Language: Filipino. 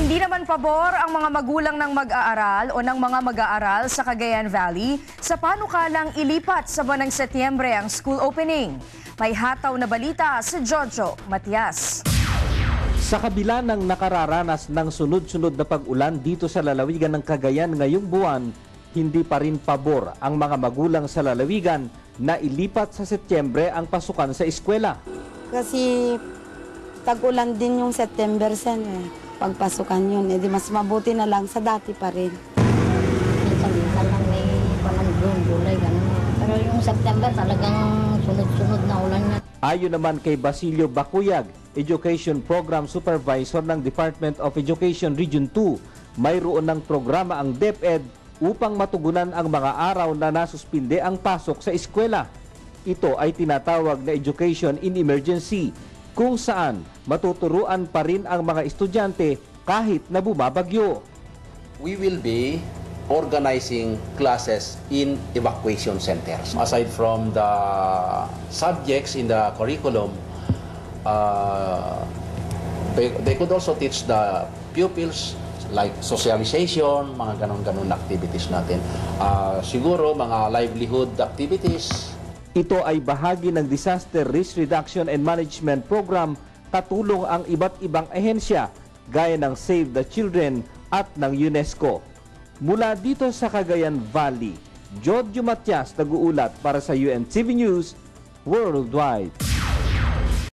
Hindi naman pabor ang mga magulang ng mag-aaral o ng mga mag-aaral sa Cagayan Valley sa panukalang ilipat sa buwan ng Setyembre ang school opening. May hataw na balita si Jojo Matias. Sa kabila ng nakararanas ng sunod-sunod na pag-ulan dito sa lalawigan ng Cagayan ngayong buwan, hindi pa rin pabor ang mga magulang sa lalawigan na ilipat sa Setyembre ang pasukan sa eskwela. Kasi tag-ulan din yung September sen pagpasukan yun. Di mas mabuti na lang sa dati pa rin. Minsan lang may panang July, gano'n. Pero yung September talagang sunod-sunod na ulan na. Ayon naman kay Basilio Bacuyag, Education Program Supervisor ng Department of Education Region 2, mayroon ng programa ang DepEd upang matugunan ang mga araw na nasuspinde ang pasok sa eskwela. Ito ay tinatawag na Education in Emergency, kung saan matuturuan pa rin ang mga estudyante kahit na bumabagyo. We will be organizing classes in evacuation centers. Aside from the subjects in the curriculum, they could also teach the pupils like socialization, mga ganon-ganon activities natin. Siguro mga livelihood activities. Ito ay bahagi ng Disaster Risk Reduction and Management Program, katulong ang iba't ibang ahensya gaya ng Save the Children at ng UNESCO. Mula dito sa Cagayan Valley, Jojo Matias nag-uulat para sa UNTV News Worldwide.